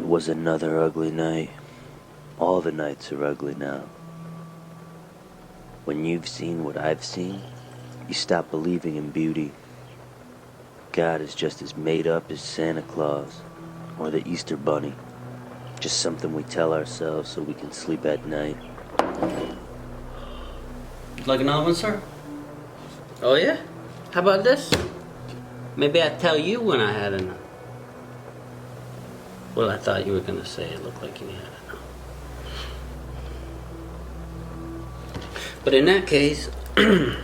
It was another ugly night. All the nights are ugly now. When you've seen what I've seen, you stop believing in beauty. God is just as made up as Santa Claus or the Easter Bunny. Just something we tell ourselves so we can sleep at night. Would like another one, sir? Oh, yeah? How about this? Maybe I'd tell you when I had enough. Well, I thought you were going to say it looked like you had enough. But in that case, you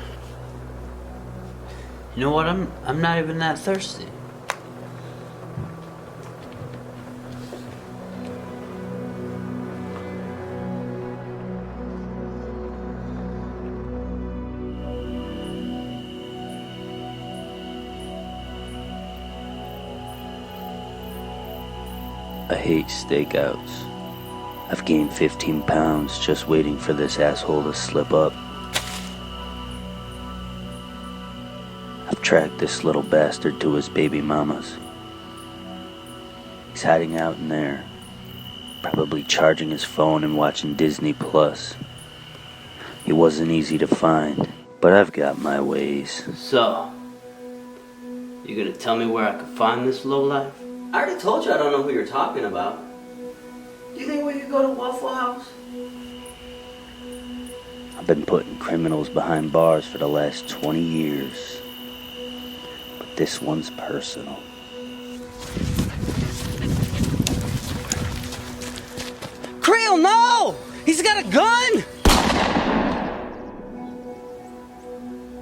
know what? I'm not even that thirsty. I hate stakeouts. I've gained 15 pounds just waiting for this asshole to slip up. I've tracked this little bastard to his baby mamas. He's hiding out in there, probably charging his phone and watching Disney Plus. He wasn't easy to find, but I've got my ways. So, you gonna tell me where I could find this lowlife? I already told you I don't know who you're talking about. Do you think we could go to Waffle House? I've been putting criminals behind bars for the last 20 years. But this one's personal. Creel, no! He's got a gun!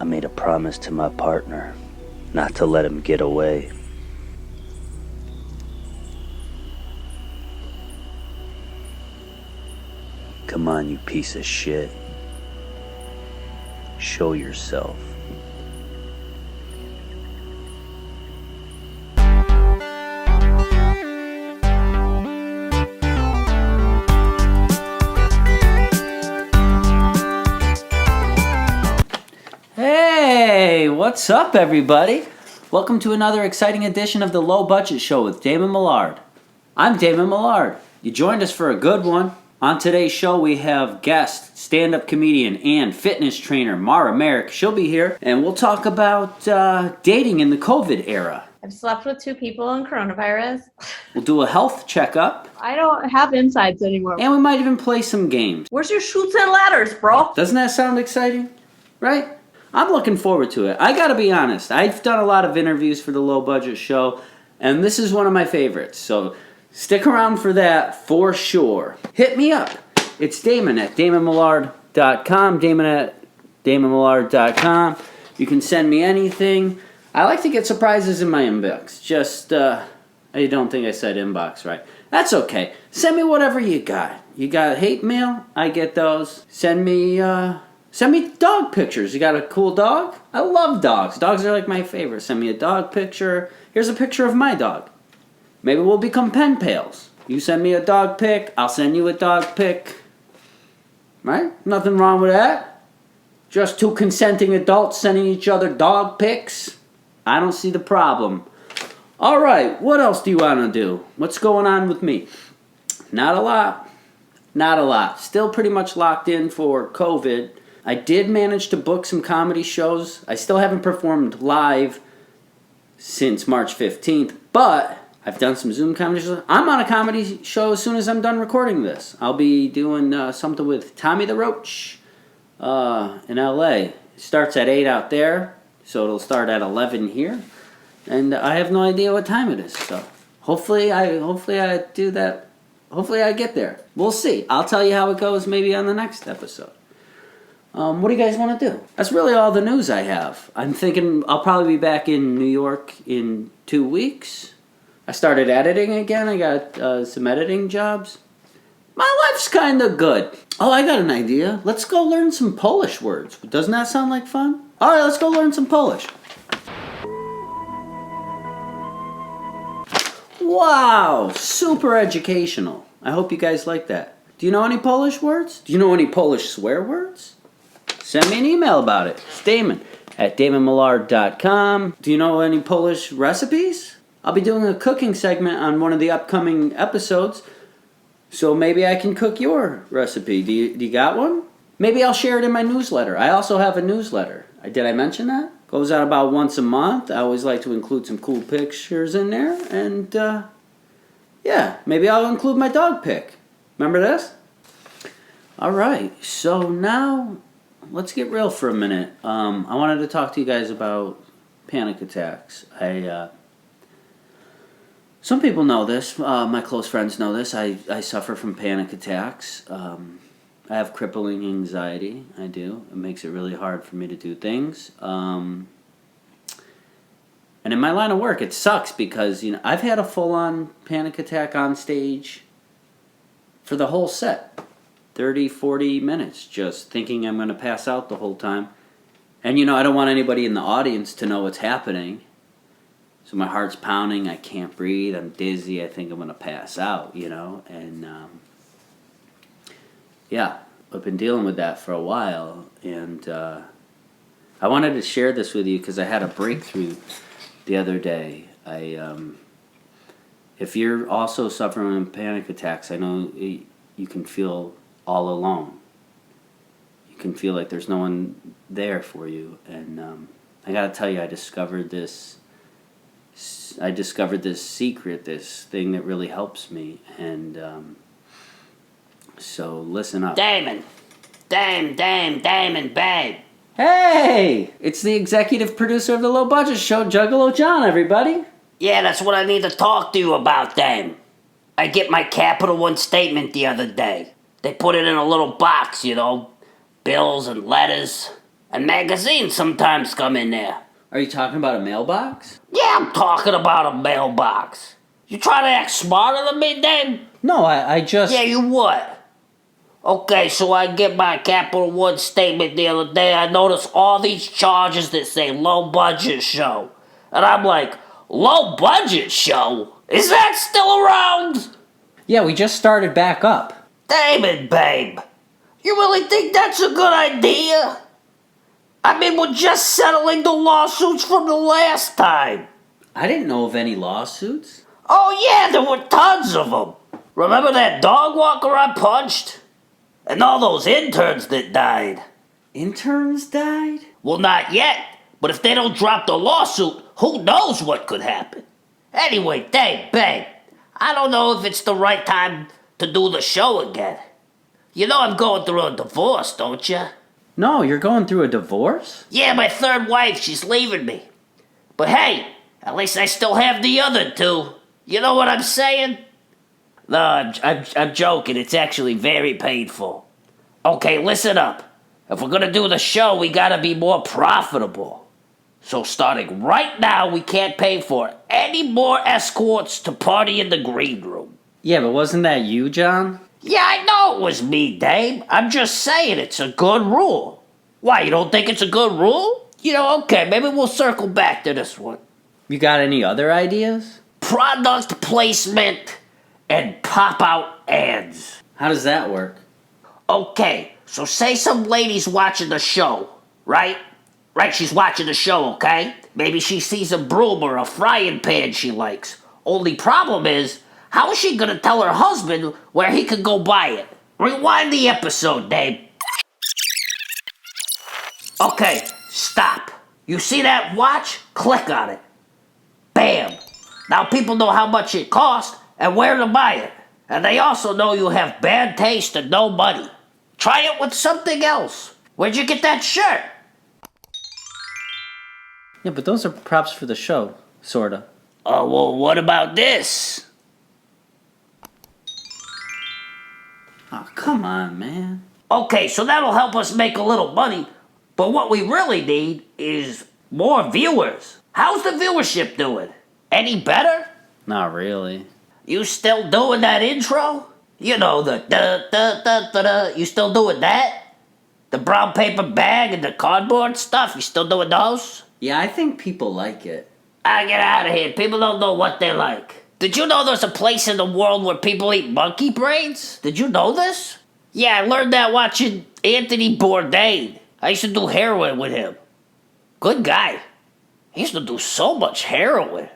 I made a promise to my partner not to let him get away. Come on, you piece of shit. Show yourself. Hey, what's up, everybody? Welcome to another exciting edition of the Low Budget Show with Damon Millard. I'm Damon Millard. You joined us for a good one. On today's show, we have guest, stand-up comedian, and fitness trainer Maura Merrick. She'll be here, and we'll talk about dating in the COVID era. I've slept with 2 people in coronavirus. We'll do a health checkup, I don't have insides anymore. and we might even play some games. Where's your chutes and ladders, bro? Doesn't that sound exciting? Right? I'm looking forward to it. I gotta be honest, I've done a lot of interviews for the Low Budget Show, and this is one of my favorites, so stick around for that for sure. Hit me up. It's Damon at DamonMillard.com. Damon at DamonMillard.com. You can send me anything. I like to get surprises in my inbox. Just, I don't think I said inbox right. That's okay. Send me whatever you got. You got hate mail? I get those. Send me dog pictures. You got a cool dog? I love dogs. Dogs are like my favorite. Send me a dog picture. Here's a picture of my dog. Maybe we'll become pen pals. You send me a dog pic, I'll send you a dog pic. Right? Nothing wrong with that. Just 2 consenting adults sending each other dog pics. I don't see the problem. Alright, what else do you want to do? What's going on with me? Not a lot. Not a lot. Still pretty much locked in for COVID. I did manage to book some comedy shows. I still haven't performed live since March 15th, but I've done some Zoom comedy shows. I'm on a comedy show as soon as I'm done recording this. I'll be doing something with Tommy the Roach in LA. It starts at 8 out there, so it'll start at 11 here. And I have no idea what time it is, so hopefully I do that. Hopefully I get there. We'll see. I'll tell you how it goes maybe on the next episode. What do you guys want to do? That's really all the news I have. I'm thinking I'll probably be back in New York in 2 weeks. I started editing again. I got some editing jobs. My life's kind of good. Oh, I got an idea. Let's go learn some Polish words. Doesn't that sound like fun? All right, let's go learn some Polish. Wow, super educational. I hope you guys like that. Do you know any Polish words? Do you know any Polish swear words? Send me an email about it. It's Damon at DamonMillard.com. Do you know any Polish recipes? I'll be doing a cooking segment on one of the upcoming episodes. So maybe I can cook your recipe. Do you got one? Maybe I'll share it in my newsletter. I also have a newsletter. Did I mention that? Goes out about once a month. I always like to include some cool pictures in there. And, yeah, maybe I'll include my dog pic. Remember this? All right, so now let's get real for a minute. I wanted to talk to you guys about panic attacks. Some people know this. My close friends know this. I suffer from panic attacks. I have crippling anxiety. I do. It makes it really hard for me to do things. And in my line of work, it sucks because I've had a full-on panic attack on stage for the whole set. 30, 40 minutes, just thinking I'm going to pass out the whole time. And I don't want anybody in the audience to know what's happening. So my heart's pounding, I can't breathe, I'm dizzy, I think I'm going to pass out, And, yeah, I've been dealing with that for a while. And I wanted to share this with you because I had a breakthrough the other day. If you're also suffering from panic attacks, I know you can feel all alone. You can feel like there's no one there for you. And I gotta tell you, I discovered this secret, this thing that really helps me. And so listen up. Damon, babe. Hey! It's the executive producer of the low budget show, Juggalo John, everybody. Yeah, that's what I need to talk to you about, Dame. I get my Capital One statement the other day. They put it in a little box, bills and letters. And magazines sometimes come in there. Are you talking about a mailbox? Yeah, I'm talking about a mailbox. You trying to act smarter than me, Dame? No, I just... Yeah, you what? Okay, so I get my Capital One statement the other day. I notice all these charges that say low budget show. And I'm like, low budget show? Is that still around? Yeah, we just started back up. Damon, babe. You really think that's a good idea? I mean, we're just settling the lawsuits from the last time. I didn't know of any lawsuits. Oh yeah, there were tons of them. Remember that dog walker I punched? And all those interns that died. Interns died? Well, not yet. But if they don't drop the lawsuit, who knows what could happen? Anyway, Dave, babe, I don't know if it's the right time to do the show again. I'm going through a divorce, don't you? No, you're going through a divorce? Yeah, my third wife, she's leaving me. But hey, at least I still have the other two. You know what I'm saying? No, I'm joking. It's actually very painful. Okay, listen up. If we're gonna do the show, we gotta be more profitable. So starting right now, we can't pay for any more escorts to party in the green room. Yeah, but wasn't that you, John? Yeah, I know it was me, Dave. I'm just saying it's a good rule. Why, you don't think it's a good rule? Okay, maybe we'll circle back to this one. You got any other ideas? Product placement and pop-out ads. How does that work? Okay, so say some lady's watching the show, right? Right, she's watching the show, okay? Maybe she sees a broom or a frying pan she likes. Only problem is, how is she gonna tell her husband where he can go buy it? Rewind the episode, Dave. Okay, stop. You see that watch? Click on it. Bam. Now people know how much it costs and where to buy it. And they also know you have bad taste and no money. Try it with something else. Where'd you get that shirt? Yeah, but those are props for the show, sorta. Oh, well, what about this? Oh, come on, man. Okay, so that'll help us make a little money. But what we really need is more viewers. How's the viewership doing? Any better? Not really. You still doing that intro? The da-da-da-da-da. You still doing that? The brown paper bag and the cardboard stuff? You still doing those? Yeah, I think people like it. Get out of here. People don't know what they like. Did you know there's a place in the world where people eat monkey brains? Did you know this? Yeah, I learned that watching Anthony Bourdain. I used to do heroin with him. Good guy. He used to do so much heroin.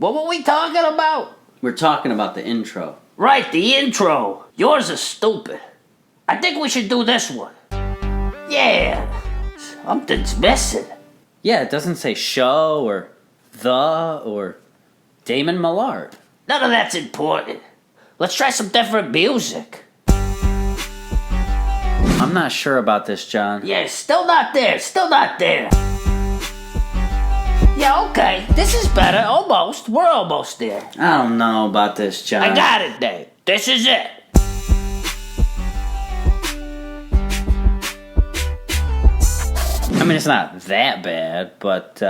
What were we talking about? We're talking about the intro. Right, the intro. Yours is stupid. I think we should do this one. Yeah, something's missing. Yeah, it doesn't say show or the or Damon Millard. None of that's important. Let's try some different music. I'm not sure about this, John. Yeah, still not there. Yeah, okay. This is better. Almost. We're almost there. I don't know about this, John. I got it, Dave. This is it. I mean, it's not that bad, but,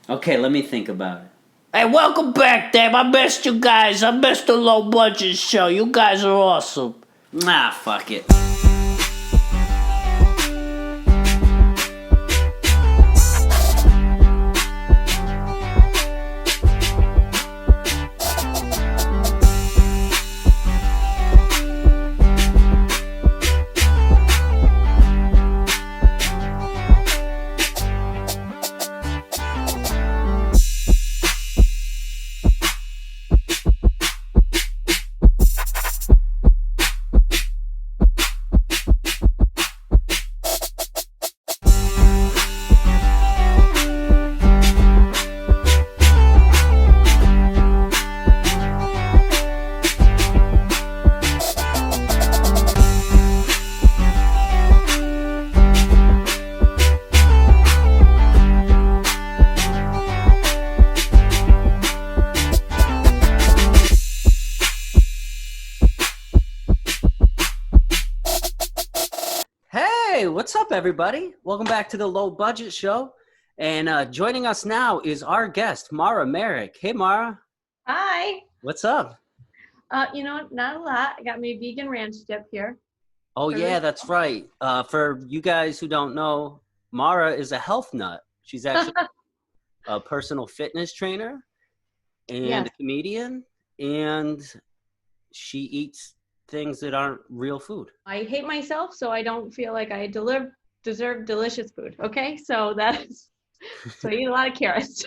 okay, let me think about it. Hey, welcome back, Dave. I missed you guys. I missed the low budget show. You guys are awesome. Nah, fuck it. Hey, what's up, everybody? Welcome back to the Low Budget Show. And joining us now is our guest, Maura Merrick. Hey, Maura. Hi. What's up? You know, not a lot. I got my vegan ranch dip here. Oh, yeah, that's right. For you guys who don't know, Maura is a health nut. She's actually a personal fitness trainer and a comedian, and she eats things that aren't real food. I hate myself, so I don't feel like I deserve delicious food. Okay, so I eat a lot of carrots.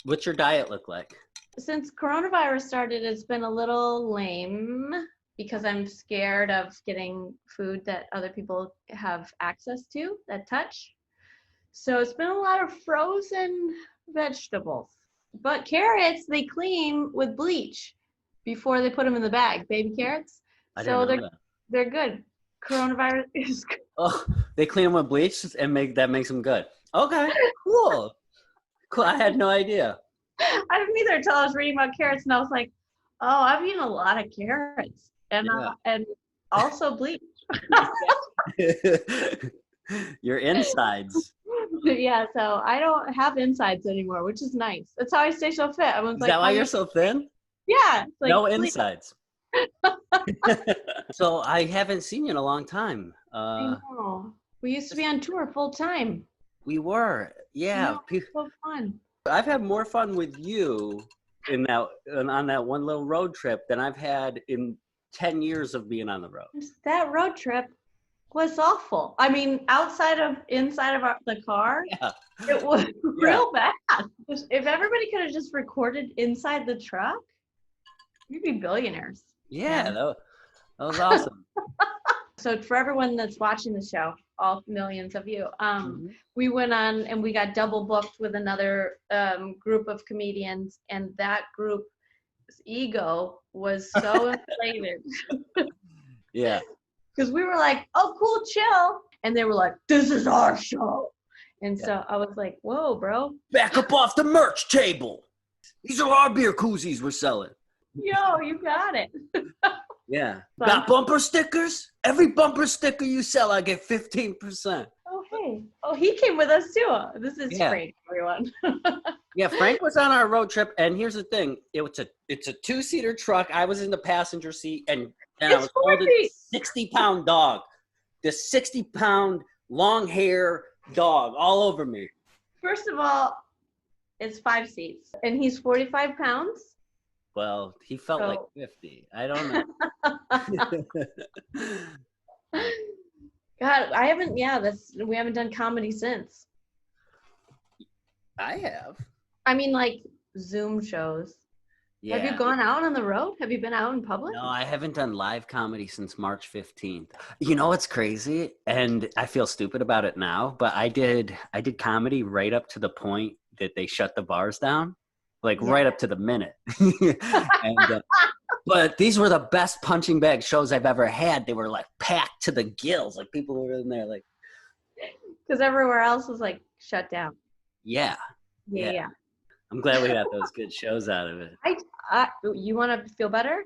What's your diet look like? Since coronavirus started, it's been a little lame because I'm scared of getting food that other people have access to that touch. So it's been a lot of frozen vegetables. But carrots, they clean with bleach before they put them in the bag. Baby carrots. So they're good. Coronavirus is good. Oh, they clean them with bleach and makes them good. Okay, cool. I had no idea. I didn't either until I was reading about carrots, and I was like, "Oh, I've eaten a lot of carrots, and also bleach." Your insides. Yeah, so I don't have insides anymore, which is nice. That's how I stay so fit. Is that why you're so thin? Yeah. Like, no insides. So I haven't seen you in a long time. I know. We used to be on tour full time. We were, yeah. So fun. I've had more fun with you on that one little road trip than I've had in 10 years of being on the road. That road trip was awful. I mean, inside of the car, it was real bad. If everybody could have just recorded inside the truck, we'd be billionaires. Yeah, that was awesome. So for everyone that's watching the show, all millions of you, we went on and we got double booked with another group of comedians, and that group's ego was so inflated. Yeah. Because we were like, "Oh, cool, chill," and they were like, "This is our show," and so I was like, "Whoa, bro! Back up off the merch table. These are our beer koozies we're selling." Yo, you got it. Yeah. Got bumper stickers? Every bumper sticker you sell, I get 15%. Oh, hey. Oh, he came with us too. This is Frank, everyone. Yeah, Frank was on our road trip, and here's the thing. It's a two-seater truck. I was in the passenger seat, and I was holding a 60-pound dog. This 60-pound, long-hair dog all over me. First of all, it's 5 seats, and he's 45 pounds. Well, he felt like 50. I don't know. God, we haven't done comedy since. I have. I mean, like, Zoom shows. Yeah. Have you gone out on the road? Have you been out in public? No, I haven't done live comedy since March 15th. You know what's crazy? And I feel stupid about it now, but I did comedy right up to the point that they shut the bars down, like right up to the minute. And, but these were the best punching bag shows I've ever had. They were like packed to the gills. Like people were in there like. Because everywhere else was like shut down. Yeah. I'm glad we got those good shows out of it. You want to feel better?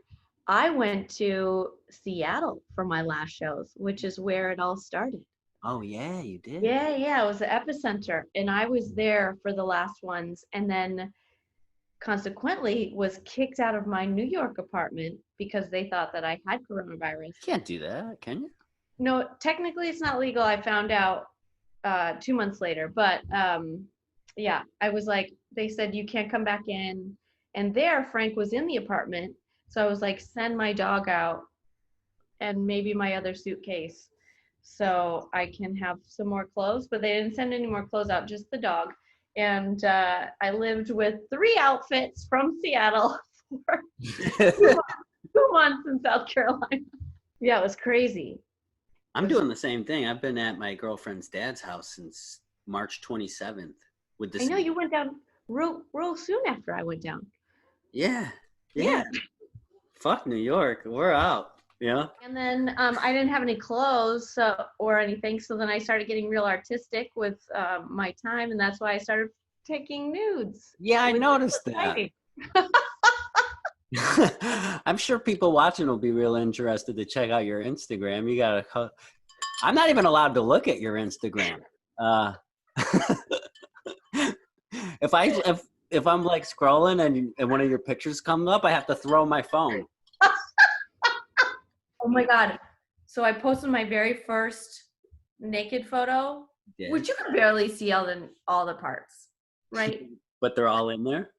I went to Seattle for my last shows, which is where it all started. Oh, yeah, you did? Yeah. It was the epicenter. And I was there for the last ones. And then consequently was kicked out of my New York apartment because they thought that I had coronavirus. You can't do that, can you? No, technically it's not legal. I found out 2 months later. But yeah, I was like, they said you can't come back in. And there, Frank was in the apartment. So I was like, send my dog out and maybe my other suitcase so I can have some more clothes. But they didn't send any more clothes out, just the dog. And I lived with 3 outfits from Seattle for 2 months in South Carolina. Yeah, it was crazy. I'm doing the same thing. I've been at my girlfriend's dad's house since March 27th. With this. I know you went down real soon after I went down. Yeah. Fuck New York. We're out. Yeah. And then I didn't have any clothes or anything. So then I started getting real artistic with my time. And that's why I started taking nudes. Yeah, I noticed that. I'm sure people watching will be real interested to check out your Instagram. You gotta. I'm not even allowed to look at your Instagram. If I'm like scrolling and one of your pictures comes up, I have to throw my phone. Oh my God. So I posted my very first naked photo, which you can barely see all the parts, right? But they're all in there?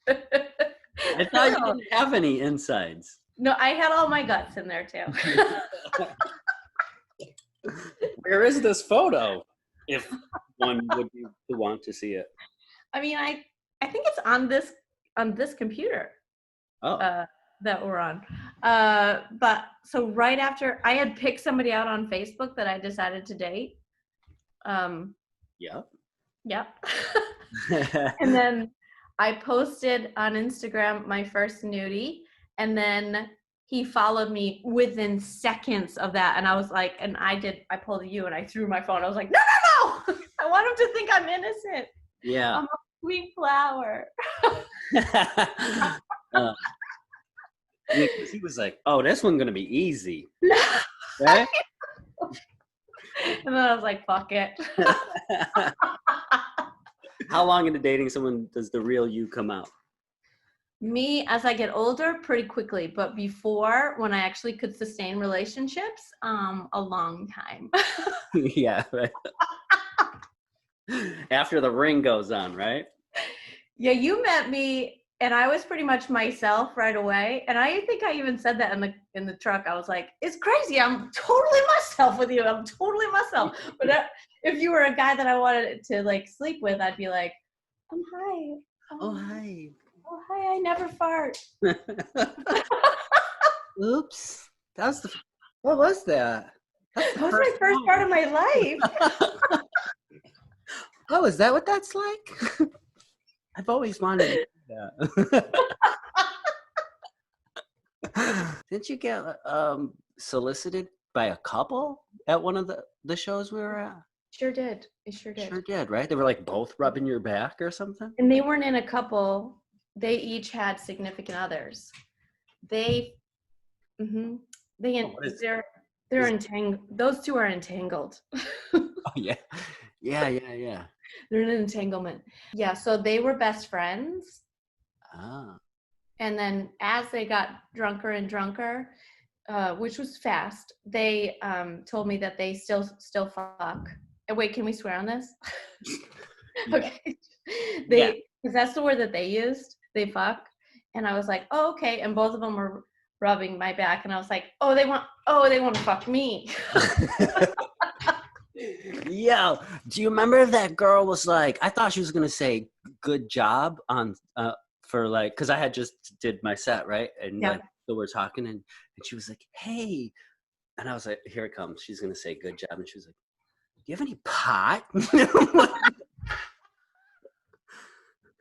I thought you didn't have any insides. No, I had all my guts in there too. Where is this photo? If one would want to see it. I mean, I think it's on this computer. Oh. That we're on. But so right after I had picked somebody out on Facebook that I decided to date. Yep. And then I posted on Instagram my first nudie, and then he followed me within seconds of that, and I was like, and I pulled a U and I threw my phone. I was like, no! I want him to think I'm innocent. Yeah. I'm a sweet flower. He was like, oh, this one's gonna be easy. Right? And then I was like, fuck it. How long into dating someone does the real you come out? Me, as I get older, pretty quickly. But before, when I actually could sustain relationships, a long time. Yeah, right. After the ring goes on, right? Yeah, you met me, and I was pretty much myself right away. And I think I even said that in the truck. I was like, "It's crazy. I'm totally myself with you. I'm totally myself." But if you were a guy that I wanted to like sleep with, I'd be like, "Hi. Oh, hi. Oh, hi. I never fart." Oops. What was that? That was my first part of my life. Oh, is that what that's like? I've always wanted to do that. Didn't you get solicited by a couple at one of the shows we were at? Sure did. It sure did. Sure did, right? They were like both rubbing your back or something? And they weren't in a couple. They each had significant others. They're entangled. Those two are entangled. Oh, yeah. Yeah. They're in an entanglement. Yeah, so they were best friends. Ah. And then as they got drunker and drunker, which was fast, they told me that they still fuck. Wait, can we swear on this? Yeah. Okay. Because that's the word that they used. They fuck. And I was like, oh, okay. And both of them were rubbing my back, and I was like, they want to fuck me. Yo, do you remember if that girl was like, I thought she was gonna say good job on for like, because I had just did my set, right? And Yeah. like, so we're talking, and she was like, hey. And I was like, here it comes. She's going to say good job. And she was like, do you have any pot?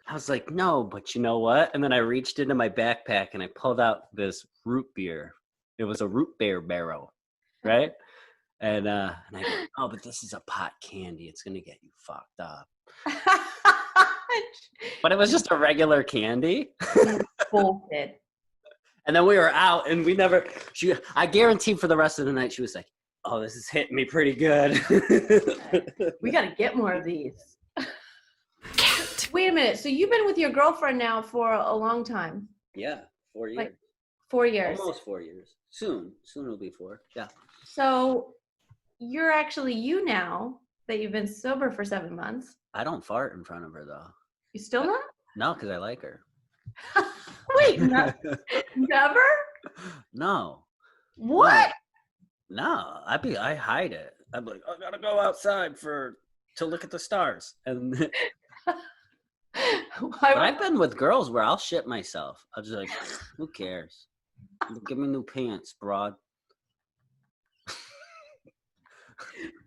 I was like, no, but you know what? And then I reached into my backpack and I pulled out this root beer. It was a root beer barrel, right? And I go, oh, but this is a pot candy. It's going to get you fucked up. But it was just a regular candy. Bullshit. And then we were out, and we never. I guarantee for the rest of the night, she was like, "Oh, this is hitting me pretty good." We got to get more of these. Wait a minute. So you've been with your girlfriend now for a long time? Yeah, 4 years. Like 4 years. Almost 4 years. Soon it'll be 4. Yeah. So you're actually you now that you've been sober for 7 months. I don't fart in front of her though. You still not? No, because I like her. Wait, never? No. What? No, I hide it. I'm like, I gotta go outside to look at the stars. And but I've been with girls where I'll shit myself. I'll just like, who cares? Give me new pants, broad.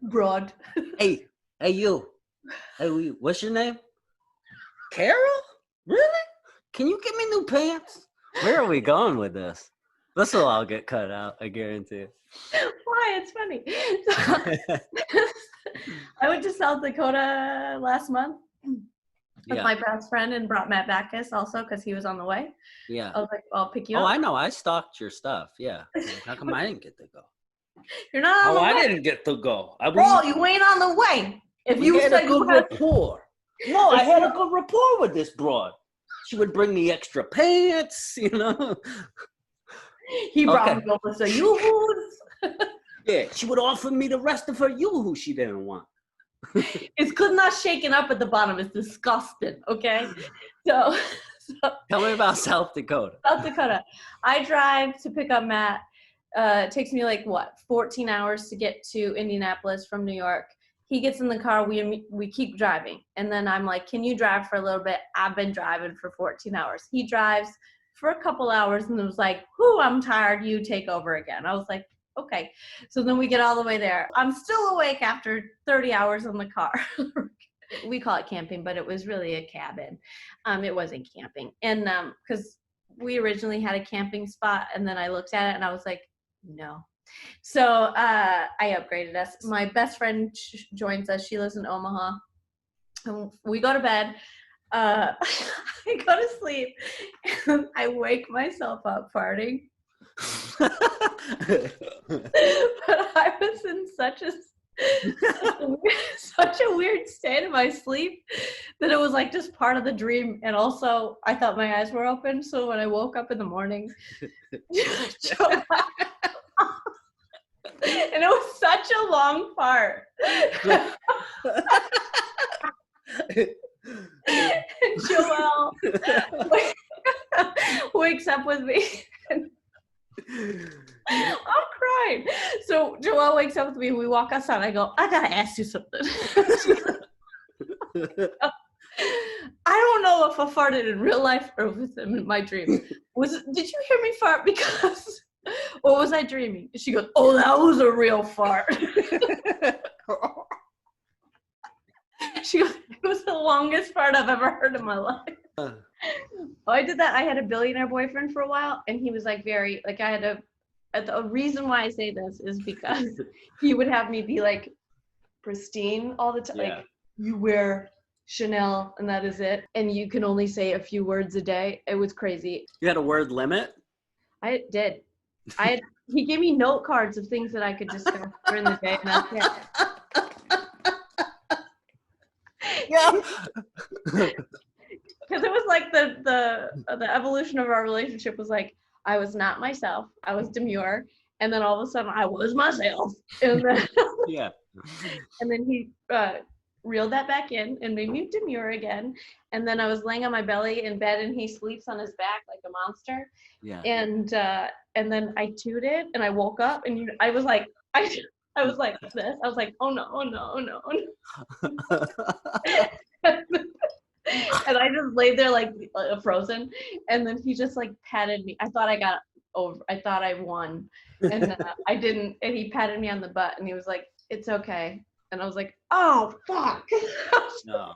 Broad. Hey, you. Hey, what's your name? Carol? Really? Can you give me new pants? Where are we going with this? This will all get cut out, I guarantee. Why? It's funny. I went to South Dakota last month with my best friend and brought Matt Backus also because he was on the way. Yeah. I was like, I'll pick you up. up. Oh, I know. I stalked your stuff. Yeah. How come I didn't get to go? You're not on the way. I didn't get to go. Bro, you ain't on the way. If you had said a good rapport. No, I had a good rapport with this broad. She would bring me extra pants, you know. He brought me over some yoo-hoos. Yeah, she would offer me the rest of her yoo-hoo she didn't want. It's because not shaking up at the bottom. It's disgusting, okay? So Tell me about South Dakota. South Dakota. I drive to pick up Matt. It takes me 14 hours to get to Indianapolis from New York. He gets in the car, we keep driving. And then I'm like, can you drive for a little bit? I've been driving for 14 hours. He drives for a couple hours and it was like, whoo, I'm tired. You take over again. I was like, okay. So then we get all the way there. I'm still awake after 30 hours in the car. We call it camping, but it was really a cabin. It wasn't camping. And because we originally had a camping spot and then I looked at it and I was like, no. So I upgraded us. My best friend joins us. She lives in Omaha. And we go to bed. I go to sleep. And I wake myself up farting. But I was in such a weird state of my sleep that it was like just part of the dream. And also, I thought my eyes were open. So when I woke up in the morning, and it was such a long fart. And Joelle wakes up with me. I'm crying. So Joelle wakes up with me and we walk outside. I go, I gotta ask you something. I don't know if I farted in real life or if it's in my dream. Did you hear me fart because or was I dreaming? She goes, oh, that was a real fart. She goes, it was the longest fart I've ever heard in my life. Oh, I did that. I had a billionaire boyfriend for a while, and he was like very, like I had a reason why I say this is because he would have me be like pristine all the time. Yeah. Like, you wear Chanel and that is it. And you can only say a few words a day. It was crazy. You had a word limit? I did. He gave me note cards of things that I could discuss during the day, and that's it. Yeah. Because it was like the evolution of our relationship was like I was not myself. I was demure, and then all of a sudden I was myself. And then yeah. And then he reeled that back in and made me demure again. And then I was laying on my belly in bed, and he sleeps on his back like a monster. Yeah. And then I tooted, and I woke up, and I was like, I was like this. I was like, oh no, oh no, oh no, oh no. And I just laid there like frozen. And then he just like patted me. I thought I won. And I didn't. And he patted me on the butt and he was like, "It's okay." And I was like, "Oh, fuck." No.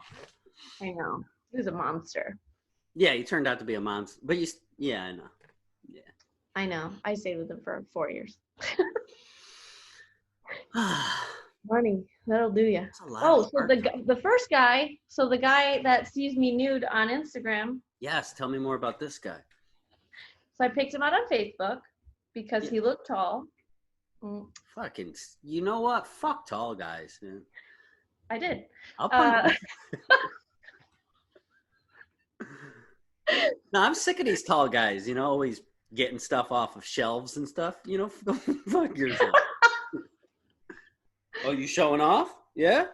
I know. He was a monster. Yeah, he turned out to be a monster. But yeah, I know. Yeah. I know. I stayed with him for 4 years. Money, that'll do you. Oh, so the first guy, so the guy that sees me nude on Instagram. Yes, tell me more about this guy. So I picked him out on Facebook because he looked tall. Fucking, you know what? Fuck tall guys, man. I did. No, I'm sick of these tall guys, always getting stuff off of shelves and stuff, fuck yourself. Oh, you showing off? Yeah?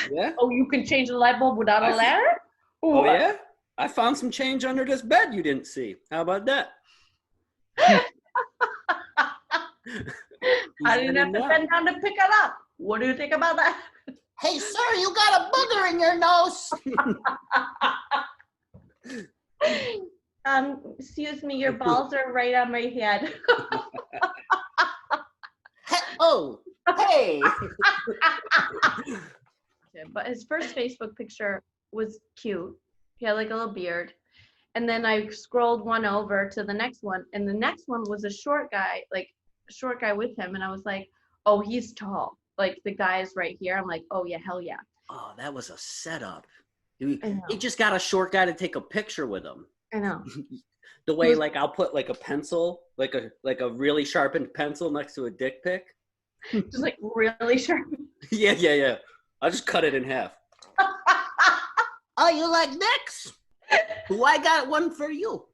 Yeah? Oh, you can change the light bulb without a ladder? Oh, yeah? I found some change under this bed you didn't see. How about that? I didn't have to bend down to pick it up. What do you think about that? Hey, sir, you got a booger in your nose. Excuse me, your balls are right on my head. Oh, hey. But his first Facebook picture was cute. He had like a little beard. And then I scrolled one over to the next one. And the next one was a short guy with him. And I was like, oh, he's tall. Like the guy is right here. I'm like, oh yeah, hell yeah. Oh, that was a setup. He just got a short guy to take a picture with him. I know. The way like I'll put like a pencil, like a really sharpened pencil next to a dick pic. Just like really sharp. Yeah. I'll just cut it in half. Oh, you like dicks? Well, I got one for you.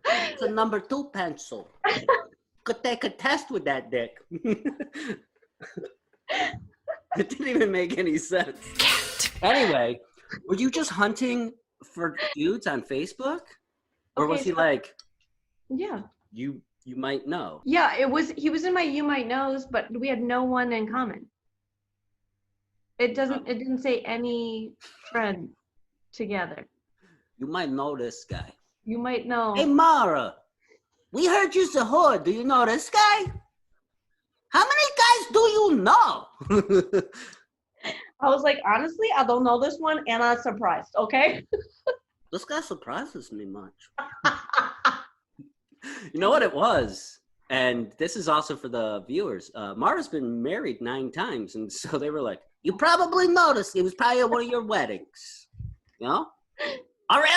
It's a number 2 pencil. Could take a test with that dick. It didn't even make any sense. Anyway, were you just hunting for dudes on Facebook? Or was he like, yeah, you might know? Yeah, he was in my you might knows, but we had no one in common. It didn't say any friend together. You might know this guy. You might know. Hey, Maura, we heard you's a whore. Do you know this guy? How many guys do you know? I was like, honestly, I don't know this one, and I'm surprised, okay? This guy surprises me much. You know what it was? And this is also for the viewers. Maura's been married 9 times, and so they were like, you probably noticed. It was probably at one of your weddings. Our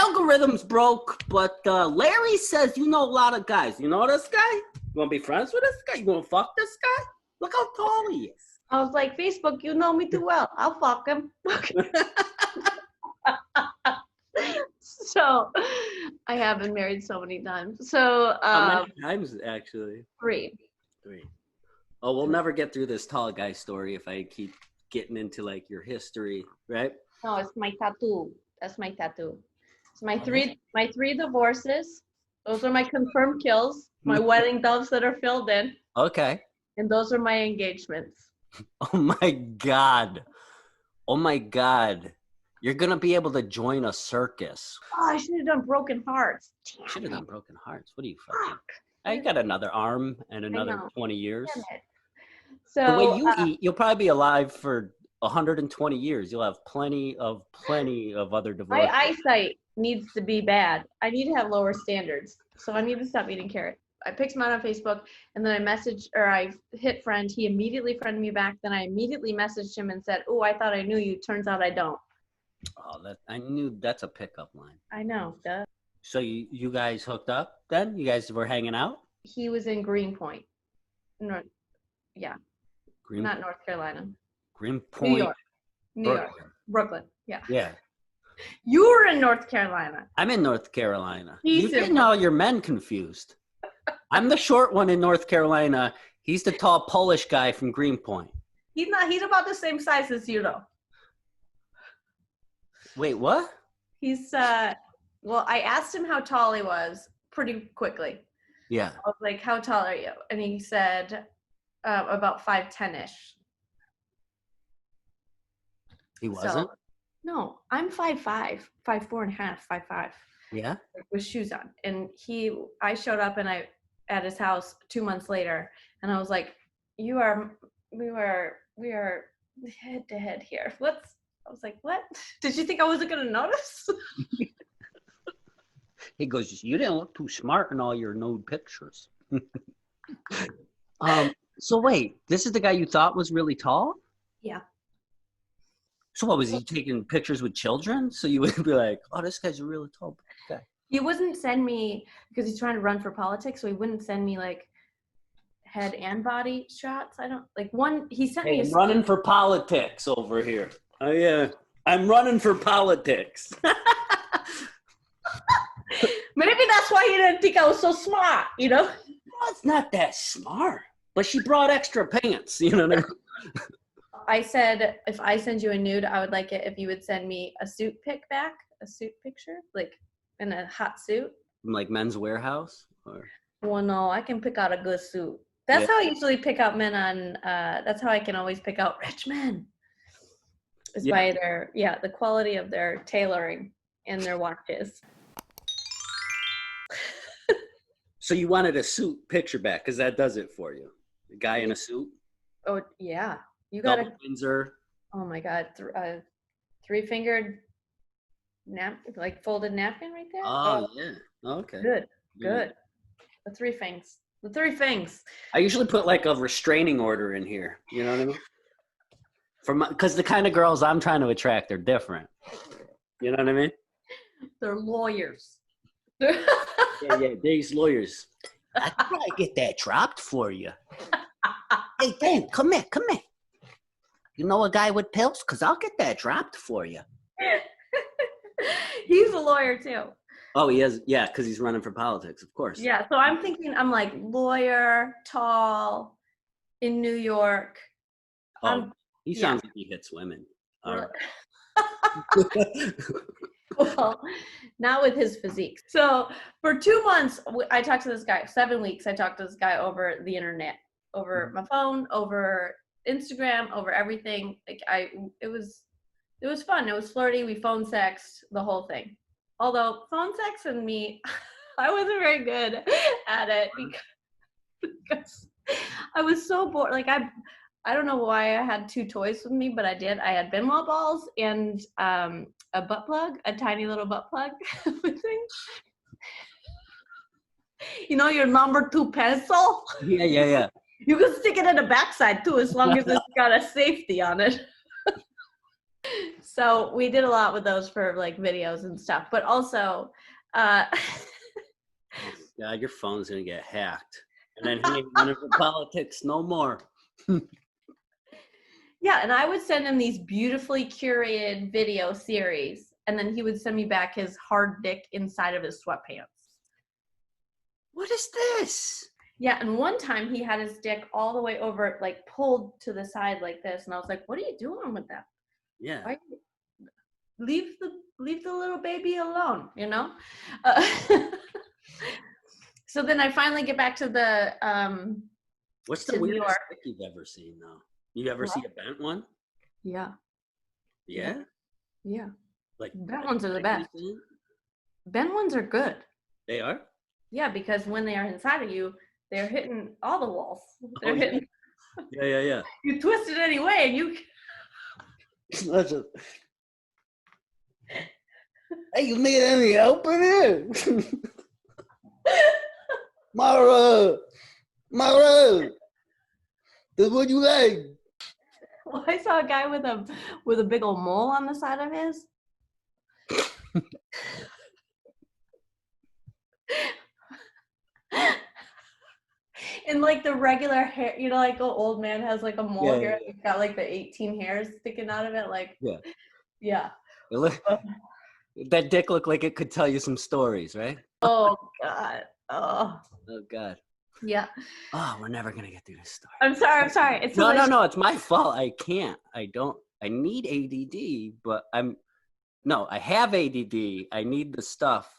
algorithm's broke, but Larry says you know a lot of guys. You know this guy? you want to be friends with this guy? You want to fuck this guy? Look how tall he is. I was like, Facebook, you know me too well. I'll fuck him. So I have been married so many times. So how many times actually? 3. Oh, we'll never get through this tall guy story if I keep getting into like your history, right? No, it's my tattoo. That's my tattoo. It's my three divorces. Those are my confirmed kills. My wedding doves that are filled in. Okay. And those are my engagements. Oh my God. Oh my God. You're going to be able to join a circus. Oh, I should have done Broken Hearts. Should have done Broken Hearts. What are you fucking? I got another arm and another 20 years. So the way you eat, you'll probably be alive for 120 years. You'll have plenty of other divorces. My eyesight needs to be bad. I need to have lower standards. So I need to stop eating carrots. I picked him out on Facebook, and then I hit friend. He immediately friended me back. Then I immediately messaged him and said, "Oh, I thought I knew you. Turns out I don't." Oh, I knew that's a pickup line. I know. Duh. So you guys hooked up then? You guys were hanging out? He was in Greenpoint. Not North Carolina. Greenpoint. New York. Brooklyn. Yeah. Yeah. You were in North Carolina. I'm in North Carolina. He's You're getting all your men confused. I'm the short one in North Carolina. He's the tall Polish guy from Greenpoint. He's not. He's about the same size as you, though. Wait, what? He's well, I asked him how tall he was pretty quickly. Yeah. I was like, "How tall are you?" And he said about 5'10" ish. He wasn't? So, no, I'm 5'5", 5'4.5", 5'5", Yeah. with shoes on. And I showed up at his house 2 months later, and I was like, we are head to head here. I was like, what? Did you think I wasn't gonna notice? He goes, you didn't look too smart in all your nude pictures. So wait, this is the guy you thought was really tall? Yeah. So what, was he taking pictures with children? So you would be like, oh, this guy's a really tall guy. He wouldn't send me, because he's trying to run for politics, so he wouldn't send me like head and body shots. I don't like one. He sent me. I'm running for politics over here. Oh yeah, I'm running for politics. Maybe that's why he didn't think I was so smart. Well, it's not that smart. But she brought extra pants. You know what I mean? I said, if I send you a nude, I would like it if you would send me a suit pic back, a suit picture, like in a hot suit. From like Men's Warehouse? Or... Well, no, I can pick out a good suit. That's how I usually pick out men on, that's how I can always pick out rich men. Is by the quality of their tailoring and their watches. So you wanted a suit picture back, because that does it for you. A guy in a suit? Oh, yeah. You got Double Windsor. Oh my God. 3-fingered folded napkin right there. Oh, yeah. Okay. Good. The three things. I usually put like a restraining order in here. You know what I mean? Because the kind of girls I'm trying to attract are different. You know what I mean? They're lawyers. Yeah, these lawyers. I could probably get that dropped for you. Hey, Dan, come here. You know a guy with pills? Because I'll get that dropped for you. He's a lawyer too. Oh, he is? Yeah, because he's running for politics, of course. Yeah, so I'm like lawyer, tall, in New York. He sounds like he hits women. Right. Well, not with his physique. So for 2 months, I talked to this guy. 7 weeks, I talked to this guy over the internet, over my phone, over Instagram, over everything. It was fun. It was flirty. We phone sexed, the whole thing. Although phone sex and me, I wasn't very good at it because I was so bored. Like I don't know why I had 2 toys with me, but I did. I had Benoit balls and a butt plug, a tiny little butt plug thing. You know, your number 2 pencil? Yeah. You can stick it in the backside too, as long as it's got a safety on it. So we did a lot with those for like videos and stuff, but also God, your phone's gonna get hacked. And then he ain't running for politics no more. Yeah, and I would send him these beautifully curated video series, and then he would send me back his hard dick inside of his sweatpants. What is this? Yeah, and one time he had his dick all the way over, like pulled to the side like this, and I was like, "What are you doing with that? Yeah. Why? Leave the little baby alone," you know? So then I finally get back to the What's the to New weirdest York. dick you've ever seen, though? You ever see a bent one? Yeah. Yeah? Like Bent ones are the best. Bent ones are good. They are? Yeah, because when they are inside of you, they're hitting all the walls. They're hitting. Yeah. You twist it anyway, and you. Hey, you need any help in here? Maura, what you like? Well, I saw a guy with a big old mole on the side of his. And like the regular hair, you know, like an old man has like a mole here. He's got like the 18 hairs sticking out of it. Like, yeah. That dick looked like it could tell you some stories, right? Oh God. Oh God. Yeah. Oh, we're never gonna get through this story. I'm sorry. It's no. It's my fault. I can't. I need ADD, but I have ADD. I need the stuff.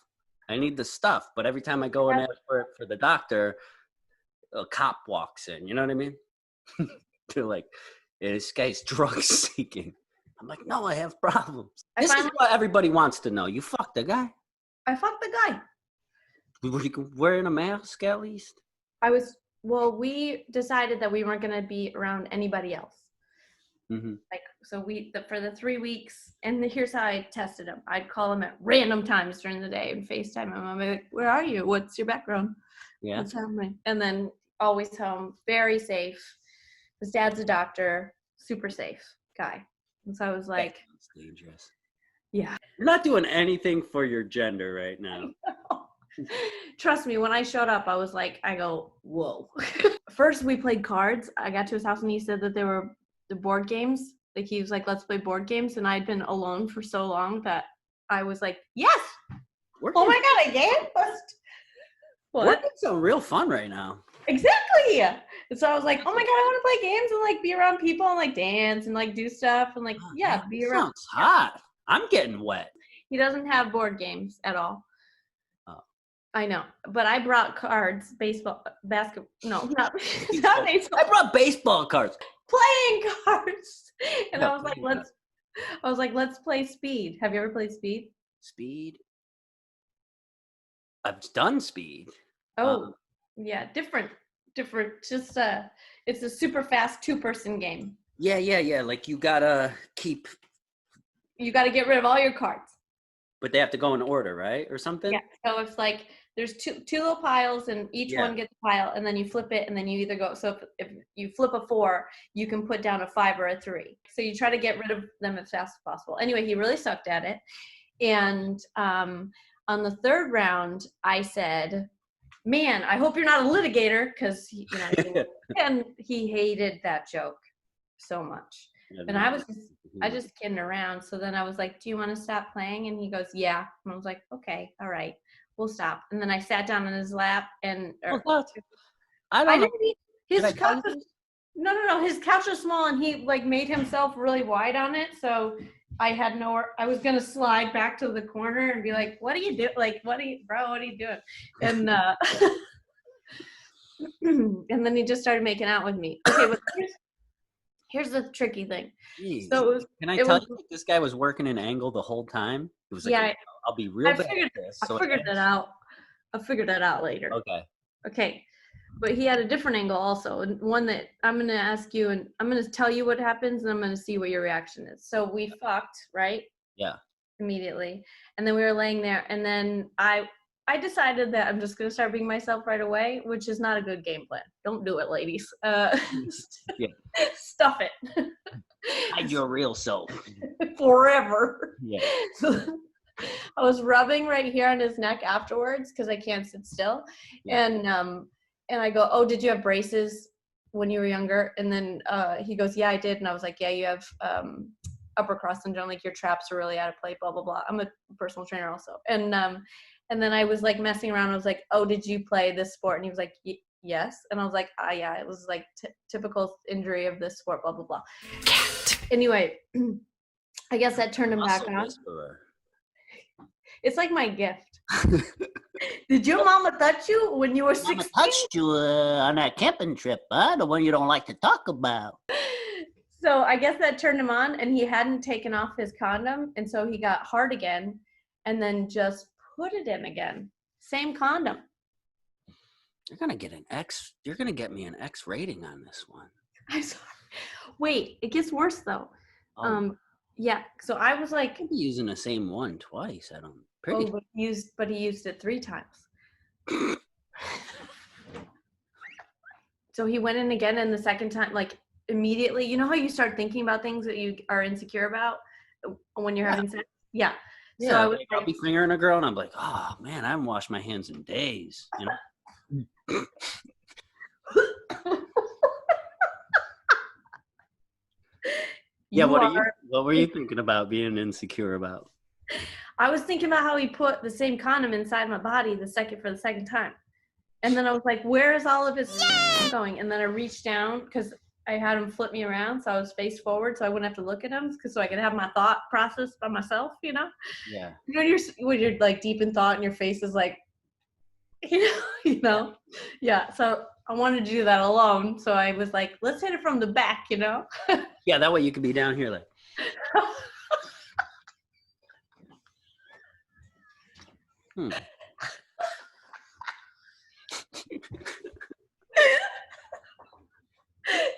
But every time I go and ask for it for the doctor, a cop walks in. You know what I mean? They're like, this guy's drug seeking. I'm like, no, I have problems. I This is finally- what everybody wants to know. You fucked a guy? I fucked the guy. Were you wearing a mask at least? We decided that we weren't going to be around anybody else. Mm-hmm. For the 3 weeks, and here's how I tested him. I'd call him at random times during the day and FaceTime him. I'm like, where are you? What's your background? Yeah. What's happening? And then always home, very safe. His dad's a doctor, super safe guy. And so I was like, that's dangerous. Yeah. You're not doing anything for your gender right now. Trust me, when I showed up, I go, whoa. First, we played cards. I got to his house and he said that there were the board games. Like, he was like, let's play board games. And I'd been alone for so long that I was like, yes. Oh my God, a game? What? We're doing some real fun right now. Exactly. And so I was like, oh my God, I want to play games and like be around people and like dance and like do stuff and like, be around. Sounds hot. I'm getting wet. He doesn't have board games at all. Oh. I know, but I brought cards, basketball. No, not baseball. I brought baseball cards. Playing cards. And I was like, let's play Speed. Have you ever played Speed? Speed? I've done Speed. Oh, yeah, different. Just it's a super fast 2-person game. Yeah. Like you gotta get rid of all your cards. But they have to go in order, right? Or something? Yeah. So it's like there's two little piles and each one gets a pile and then you flip it and then you either go. So if you flip a 4, you can put down a 5 or a 3. So you try to get rid of them as fast as possible. Anyway, he really sucked at it. And on the 3rd round, I said, man, I hope you're not a litigator, because and he hated that joke so much. And I just kidding around. So then I was like, do you want to stop playing? And he goes, yeah. And I was like, okay, all right, we'll stop. And then I sat down in his lap and his couch was small and he like made himself really wide on it. So I had nowhere. I was gonna slide back to the corner and be like, "What are you doing? Like, what are you doing?" And and then he just started making out with me. Okay, but here's the tricky thing. Jeez. So can I tell you, this guy was working an angle the whole time? It was like, I'll be real bad at this. I figured that out. I'll figure that out later. Okay. But he had a different angle also, and one that I'm going to ask you, and I'm going to tell you what happens, and I'm going to see what your reaction is. So we fucked, right? Yeah. Immediately. And then we were laying there, and then I decided that I'm just going to start being myself right away, which is not a good game plan. Don't do it, ladies. Stuff it. Hide your real self. Forever. Yeah. So I was rubbing right here on his neck afterwards because I can't sit still. Yeah. And I go, oh, did you have braces when you were younger? And then he goes, yeah, I did. And I was like, yeah, you have upper cross syndrome, like your traps are really out of play, blah, blah, blah. I'm a personal trainer also. And then I was like messing around. I was like, oh, did you play this sport? And he was like, yes. And I was like, yeah, it was like typical injury of this sport, blah, blah, blah. Anyway, I guess that turned him back on. It's like my gift. Did your mama touch you when you were 16? Mama touched you on that camping trip, the one you don't like to talk about. So I guess that turned him on, and he hadn't taken off his condom, and so he got hard again, and then just put it in again. Same condom. You're gonna get an X. You're gonna get me an X rating on this one. I'm sorry. Wait, it gets worse though. Oh. Yeah. So I was like, I'd be using the same one twice. but he used it 3 times. So he went in again, and the second time, like immediately, you know how you start thinking about things that you are insecure about when you're having sex? Yeah. Yeah. So I was I'll be fingering a girl, and I'm like, oh man, I haven't washed my hands in days. You know. Yeah, what were you thinking about being insecure about? I was thinking about how he put the same condom inside my body for the second time. And then I was like, where is all of his going? And then I reached down because I had him flip me around, so I was face forward so I wouldn't have to look at him, so I could have my thought process by myself, you know? Yeah. When you're like deep in thought and your face is like, you know? Yeah, so I wanted to do that alone, so I was like, let's hit it from the back, you know? Yeah, that way you could be down here like.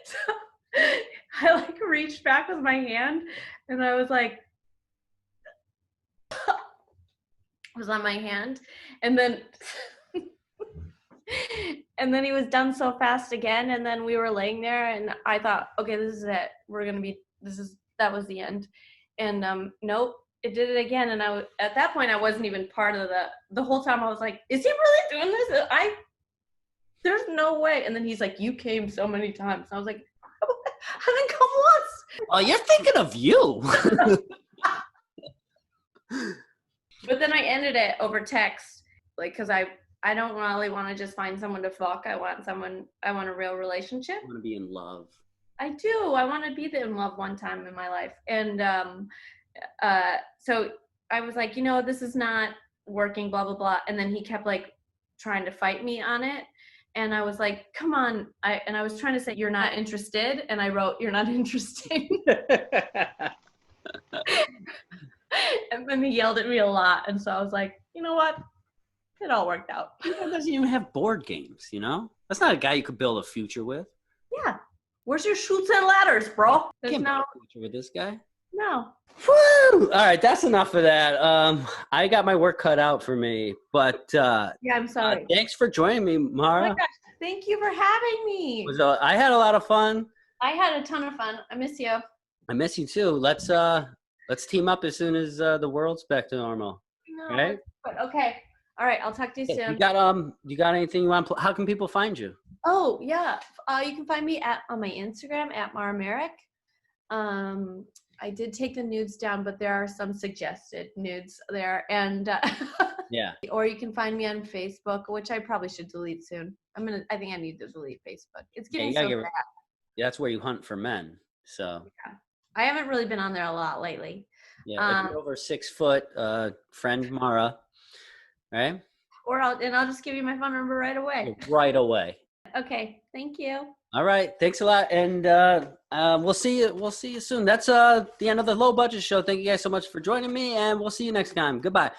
So I like reached back with my hand and I was like, was on my hand, and then and then he was done so fast again, and then we were laying there and I thought, okay, this is it. That was the end. And nope, it did it again. And at that point I wasn't even part of the whole time I was like, is he really doing this? There's no way. And then he's like, you came so many times. And I was like, I didn't come once. Oh, you're thinking of you. But then I ended it over text, like, because I don't really want to just find someone to fuck. I want a real relationship. I want to be in love. I do. I want to be in love one time in my life. And so I was like, this is not working, blah, blah, blah. And then he kept like trying to fight me on it. And I was like, come on. I was trying to say, you're not interested. And I wrote, you're not interested. And then he yelled at me a lot. And so I was like, you know what? It all worked out. He doesn't even have board games, That's not a guy you could build a future with. Yeah. Where's your shoots and ladders, bro? You can't build a future with this guy. No. Woo! All right, that's enough of that. I got my work cut out for me, but yeah, I'm sorry. Thanks for joining me, Maura. Oh my gosh, thank you for having me. I had a lot of fun. I had a ton of fun. I miss you. I miss you too. Let's team up as soon as the world's back to normal. No, right? But okay. All right, I'll talk to you soon. You got anything you want? How can people find you? Oh yeah, you can find me on my Instagram at Maura Merrick. I did take the nudes down, but there are some suggested nudes there, and yeah. Or you can find me on Facebook, which I probably should delete soon. I think I need to delete Facebook. It's getting so bad. Yeah, that's where you hunt for men. So yeah. I haven't really been on there a lot lately. Yeah, if you're over 6 foot, friend Maura, right? I'll just give you my phone number right away. Right away. Okay, thank you. All right, thanks a lot, and we'll see you. We'll see you soon. That's the end of the low budget show. Thank you guys so much for joining me, and we'll see you next time. Goodbye.